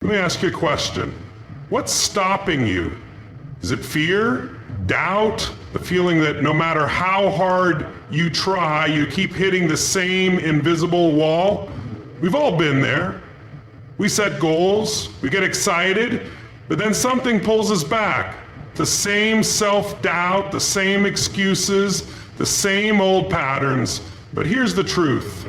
Let me ask you a question. What's stopping you? Is it fear, doubt, the feeling that no matter how hard you try, you keep hitting the same invisible wall? We've all been there. We set goals, we get excited, but then something pulls us back. The same self-doubt, the same excuses, the same old patterns. But here's the truth.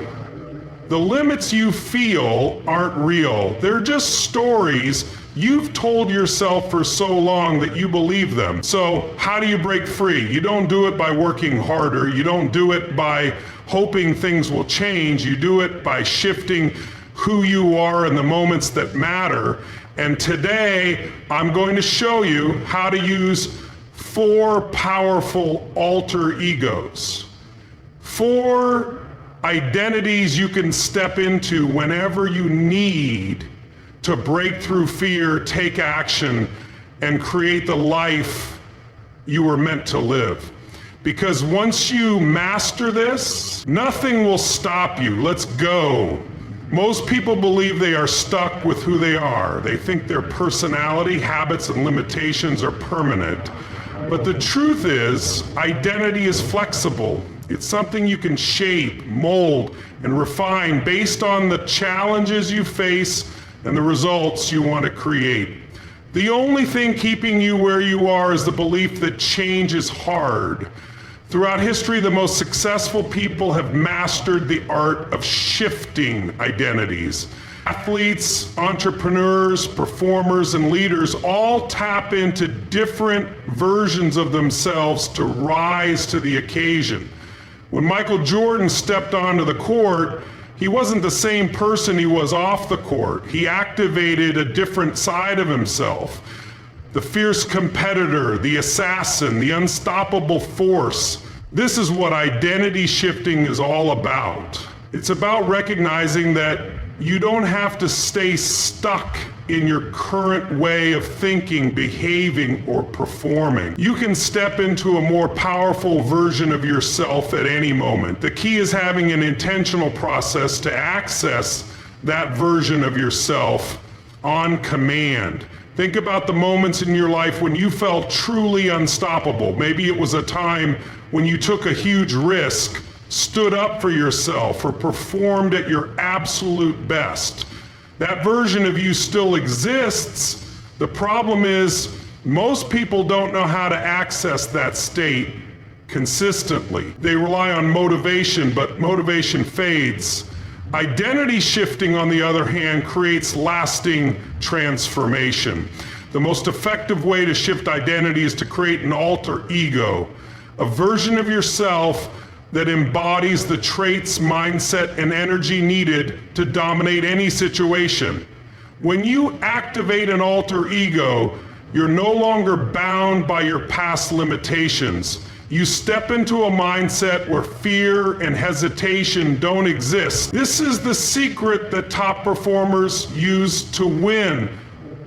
The limits you feel aren't real. They're just stories you've told yourself for so long that you believe them. So how do you break free? You don't do it by working harder. You don't do it by hoping things will change. You do it by shifting who you are in the moments that matter. And today, I'm going to show you how to use 4 powerful alter egos. 4 identities you can step into whenever you need to break through fear, take action, and create the life you were meant to live. Because once you master this, nothing will stop you. Let's go. Most people believe they are stuck with who they are. They think their personality, habits, and limitations are permanent. But the truth is, identity is flexible. It's something you can shape, mold, and refine based on the challenges you face and the results you want to create. The only thing keeping you where you are is the belief that change is hard. Throughout history, the most successful people have mastered the art of shifting identities. Athletes, entrepreneurs, performers, and leaders all tap into different versions of themselves to rise to the occasion. When Michael Jordan stepped onto the court, he wasn't the same person he was off the court. He activated a different side of himself. The fierce competitor, the assassin, the unstoppable force. This is what identity shifting is all about. It's about recognizing that you don't have to stay stuck in your current way of thinking, behaving, or performing. You can step into a more powerful version of yourself at any moment. The key is having an intentional process to access that version of yourself on command. Think about the moments in your life when you felt truly unstoppable. Maybe it was a time when you took a huge risk, stood up for yourself, or performed at your absolute best. That version of you still exists. The problem is most people don't know how to access that state consistently. They rely on motivation, but motivation fades. Identity shifting, on the other hand, creates lasting transformation. The most effective way to shift identity is to create an alter ego, a version of yourself that embodies the traits, mindset, and energy needed to dominate any situation. When you activate an alter ego, you're no longer bound by your past limitations. You step into a mindset where fear and hesitation don't exist. This is the secret that top performers use to win.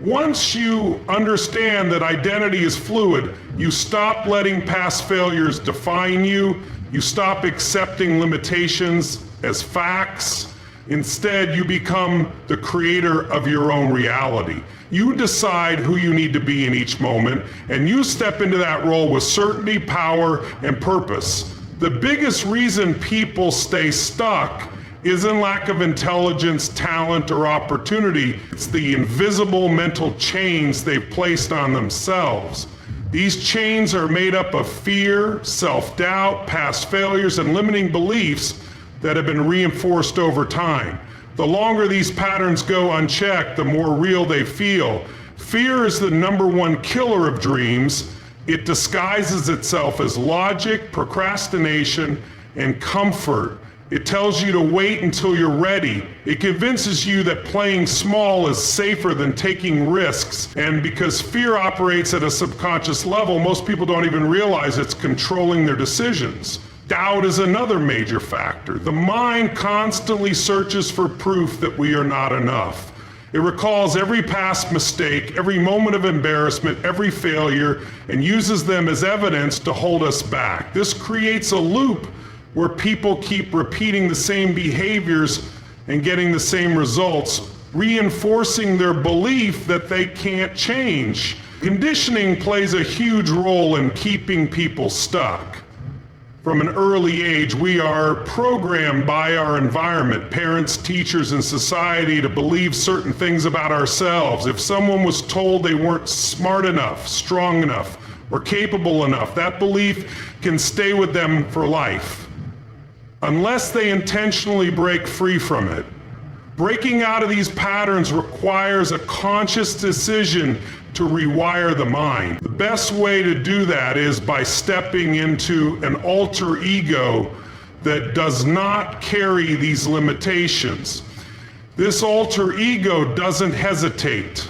Once you understand that identity is fluid, you stop letting past failures define you. You stop accepting limitations as facts. Instead, you become the creator of your own reality. You decide who you need to be in each moment, and you step into that role with certainty, power, and purpose. The biggest reason people stay stuck isn't lack of intelligence, talent, or opportunity. It's the invisible mental chains they've placed on themselves. These chains are made up of fear, self-doubt, past failures, and limiting beliefs that have been reinforced over time. The longer these patterns go unchecked, the more real they feel. Fear is the #1 killer of dreams. It disguises itself as logic, procrastination, and comfort. It tells you to wait until you're ready. It convinces you that playing small is safer than taking risks. And because fear operates at a subconscious level, most people don't even realize it's controlling their decisions. Doubt is another major factor. The mind constantly searches for proof that we are not enough. It recalls every past mistake, every moment of embarrassment, every failure, and uses them as evidence to hold us back. This creates a loop where people keep repeating the same behaviors and getting the same results reinforcing their belief that they can't change. Conditioning plays a huge role in keeping people stuck. From an early age, we are programmed by our environment, parents, teachers, and society to believe certain things about ourselves. If someone was told they weren't smart enough, strong enough, or capable enough, that belief can stay with them for life, unless they intentionally break free from it. Breaking out of these patterns requires a conscious decision to rewire the mind. The best way to do that is by stepping into an alter ego that does not carry these limitations. This alter ego doesn't hesitate.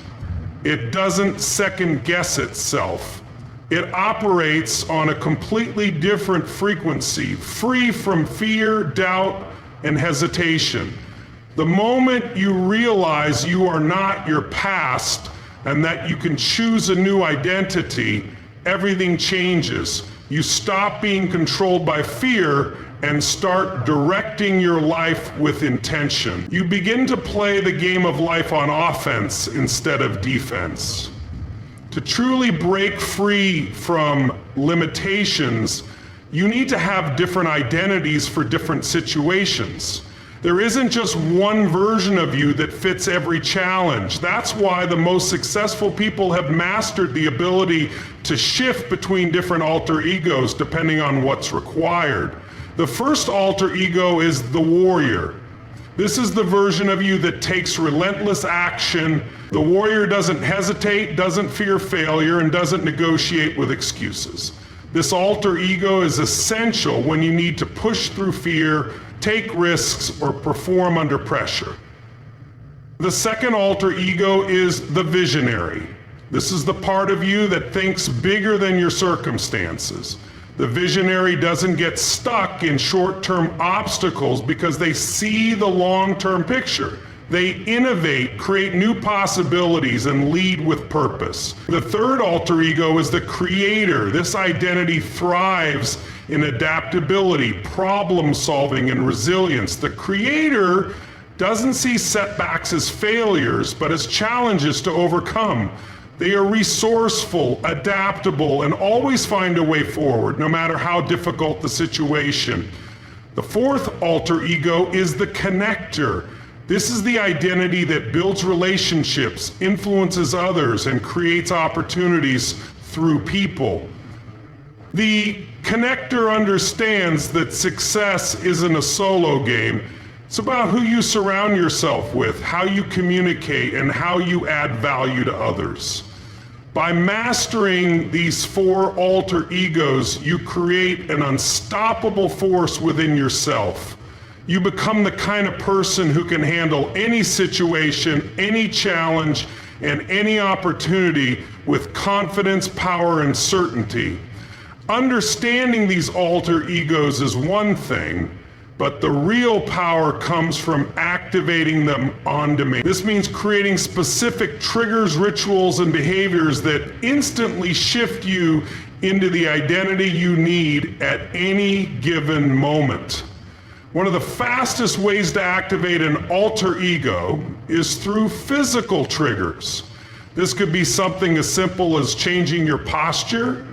It doesn't second guess itself. It operates on a completely different frequency, free from fear, doubt, and hesitation. The moment you realize you are not your past and that you can choose a new identity, everything changes. You stop being controlled by fear and start directing your life with intention. You begin to play the game of life on offense instead of defense. To truly break free from limitations, you need to have different identities for different situations. There isn't just one version of you that fits every challenge. That's why the most successful people have mastered the ability to shift between different alter egos depending on what's required. The first alter ego is the warrior. This is the version of you that takes relentless action. The warrior doesn't hesitate, doesn't fear failure, and doesn't negotiate with excuses. This alter ego is essential when you need to push through fear, take risks, or perform under pressure. The second alter ego is the visionary. This is the part of you that thinks bigger than your circumstances. The visionary doesn't get stuck in short-term obstacles because they see the long-term picture. They innovate, create new possibilities, and lead with purpose. The third alter ego is the creator. This identity thrives in adaptability, problem solving, and resilience. The creator doesn't see setbacks as failures, but as challenges to overcome. They are resourceful, adaptable, and always find a way forward, no matter how difficult the situation. The fourth alter ego is the connector. This is the identity that builds relationships, influences others, and creates opportunities through people. The connector understands that success isn't a solo game. It's about who you surround yourself with, how you communicate, and how you add value to others. By mastering these four alter egos, you create an unstoppable force within yourself. You become the kind of person who can handle any situation, any challenge, and any opportunity with confidence, power, and certainty. Understanding these alter egos is one thing, but the real power comes from activating them on demand. This means creating specific triggers, rituals, and behaviors that instantly shift you into the identity you need at any given moment. One of the fastest ways to activate an alter ego is through physical triggers. This could be something as simple as changing your posture,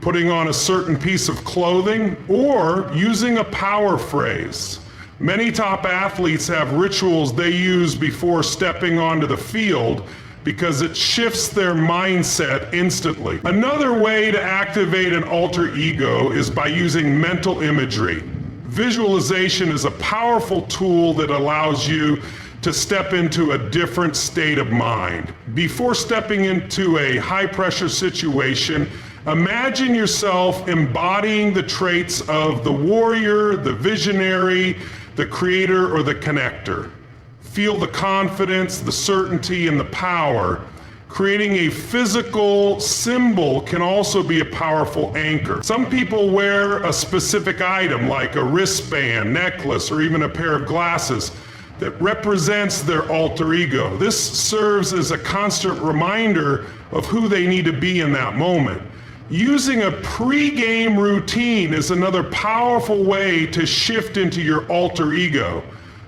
putting on a certain piece of clothing, or using a power phrase. Many top athletes have rituals they use before stepping onto the field because it shifts their mindset instantly. Another way to activate an alter ego is by using mental imagery. Visualization is a powerful tool that allows you to step into a different state of mind. Before stepping into a high-pressure situation, imagine yourself embodying the traits of the warrior, the visionary, the creator, or the connector. Feel the confidence, the certainty, and the power. Creating a physical symbol can also be a powerful anchor. Some people wear a specific item like a wristband, necklace, or even a pair of glasses that represents their alter ego. This serves as a constant reminder of who they need to be in that moment. Using a pre-game routine is another powerful way to shift into your alter ego.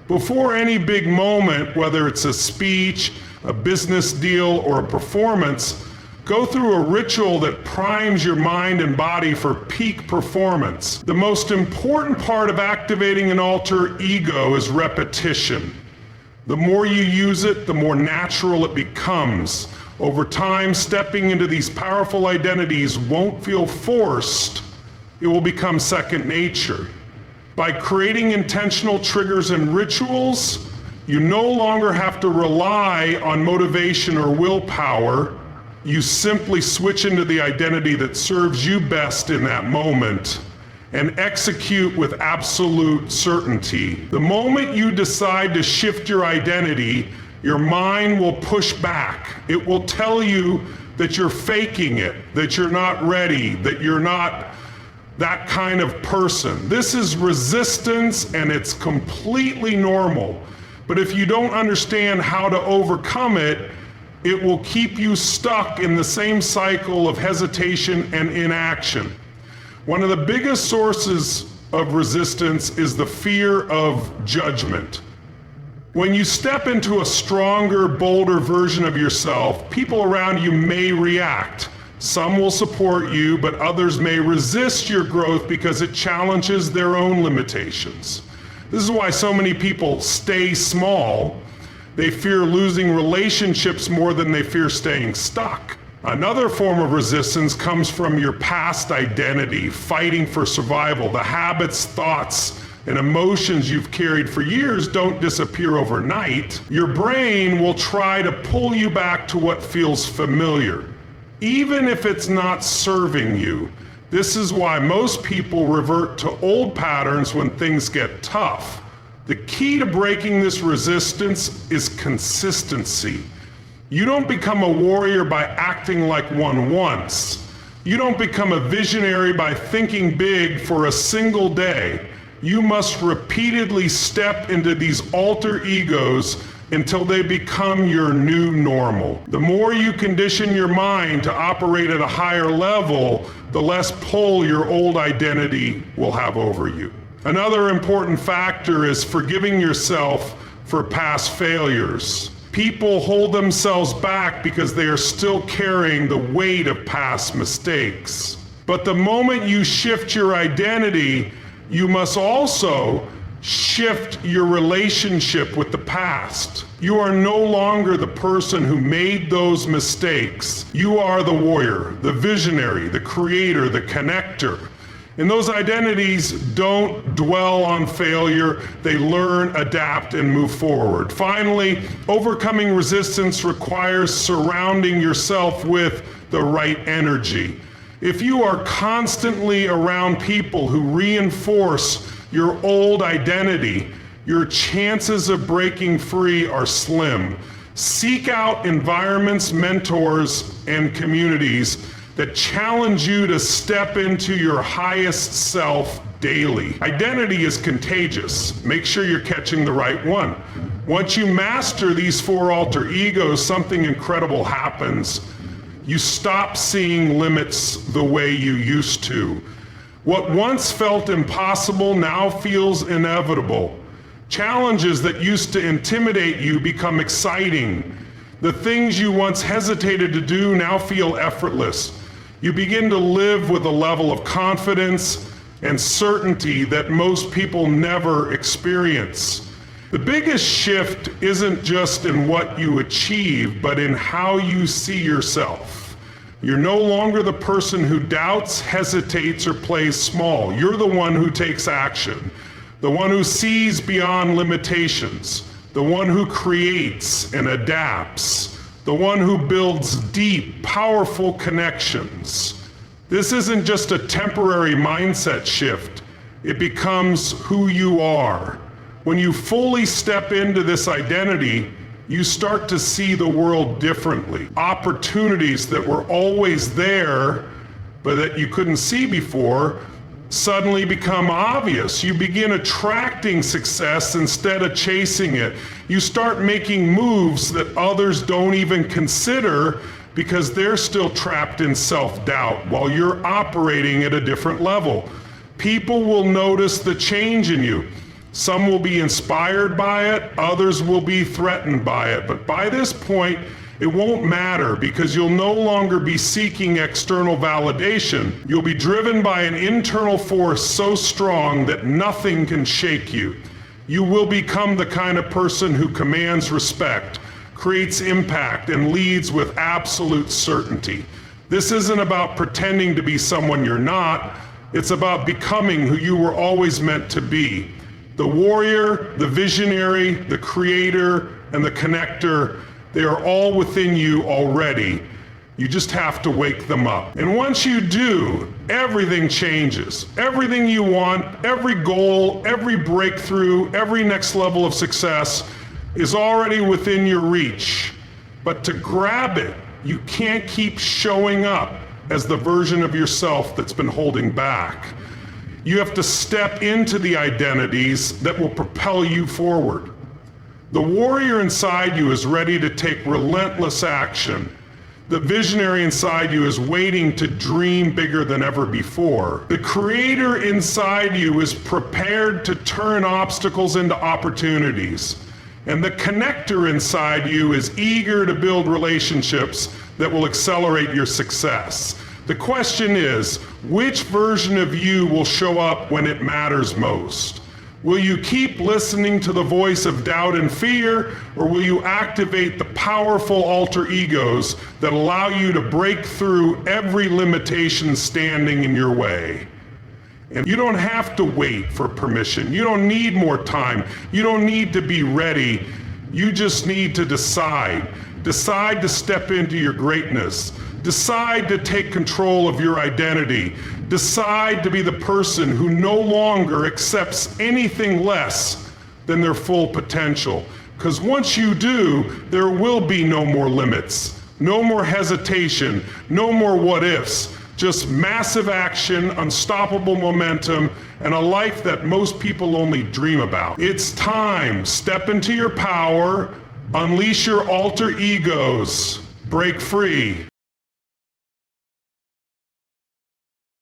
Before any big moment, whether it's a speech, a business deal, or a performance, go through a ritual that primes your mind and body for peak performance. The most important part of activating an alter ego is repetition. The more you use it, the more natural it becomes. Over time, stepping into these powerful identities won't feel forced. It will become second nature. By creating intentional triggers and rituals, you no longer have to rely on motivation or willpower. You simply switch into the identity that serves you best in that moment and execute with absolute certainty. The moment you decide to shift your identity, your mind will push back. It will tell you that you're faking it, that you're not ready, that you're not that kind of person. This is resistance, and it's completely normal. But if you don't understand how to overcome it, it will keep you stuck in the same cycle of hesitation and inaction. One of the biggest sources of resistance is the fear of judgment. When you step into a stronger, bolder version of yourself, people around you may react. Some will support you, but others may resist your growth because it challenges their own limitations. This is why so many people stay small. They fear losing relationships more than they fear staying stuck. Another form of resistance comes from your past identity, fighting for survival. The habits, thoughts, and emotions you've carried for years don't disappear overnight. Your brain will try to pull you back to what feels familiar, even if it's not serving you. This is why most people revert to old patterns when things get tough. The key to breaking this resistance is consistency. You don't become a warrior by acting like one once. You don't become a visionary by thinking big for a single day. You must repeatedly step into these alter egos until they become your new normal. The more you condition your mind to operate at a higher level, the less pull your old identity will have over you. Another important factor is forgiving yourself for past failures. People hold themselves back because they are still carrying the weight of past mistakes. But the moment you shift your identity, you must also shift your relationship with the past. You are no longer the person who made those mistakes. You are the warrior, the visionary, the creator, the connector. And those identities don't dwell on failure. They learn, adapt, and move forward. Finally, overcoming resistance requires surrounding yourself with the right energy. If you are constantly around people who reinforce your old identity, your chances of breaking free are slim. Seek out environments, mentors, and communities that challenge you to step into your highest self daily. Identity is contagious. Make sure you're catching the right one. Once you master these 4 alter egos, something incredible happens. You stop seeing limits the way you used to. What once felt impossible now feels inevitable. Challenges that used to intimidate you become exciting. The things you once hesitated to do now feel effortless. You begin to live with a level of confidence and certainty that most people never experience. The biggest shift isn't just in what you achieve, but in how you see yourself. You're no longer the person who doubts, hesitates, or plays small. You're the one who takes action, the one who sees beyond limitations, the one who creates and adapts, the one who builds deep, powerful connections. This isn't just a temporary mindset shift. It becomes who you are. When you fully step into this identity, you start to see the world differently. Opportunities that were always there, but that you couldn't see before, suddenly become obvious. You begin attracting success instead of chasing it. You start making moves that others don't even consider because they're still trapped in self-doubt while you're operating at a different level. People will notice the change in you. Some will be inspired by it, others will be threatened by it. But by this point, it won't matter because you'll no longer be seeking external validation. You'll be driven by an internal force so strong that nothing can shake you. You will become the kind of person who commands respect, creates impact, and leads with absolute certainty. This isn't about pretending to be someone you're not. It's about becoming who you were always meant to be. The warrior, the visionary, the creator, and the connector, they are all within you already. You just have to wake them up. And once you do, everything changes. Everything you want, every goal, every breakthrough, every next level of success is already within your reach. But to grab it, you can't keep showing up as the version of yourself that's been holding back. You have to step into the identities that will propel you forward. The warrior inside you is ready to take relentless action. The visionary inside you is waiting to dream bigger than ever before. The creator inside you is prepared to turn obstacles into opportunities. And the connector inside you is eager to build relationships that will accelerate your success. The question is, which version of you will show up when it matters most? Will you keep listening to the voice of doubt and fear, or will you activate the powerful alter egos that allow you to break through every limitation standing in your way? And you don't have to wait for permission. You don't need more time. You don't need to be ready. You just need to decide. Decide to step into your greatness. Decide to take control of your identity. Decide to be the person who no longer accepts anything less than their full potential. Because once you do, there will be no more limits, no more hesitation, no more what ifs, just massive action, unstoppable momentum, and a life that most people only dream about. It's time. Step into your power, unleash your alter egos, break free.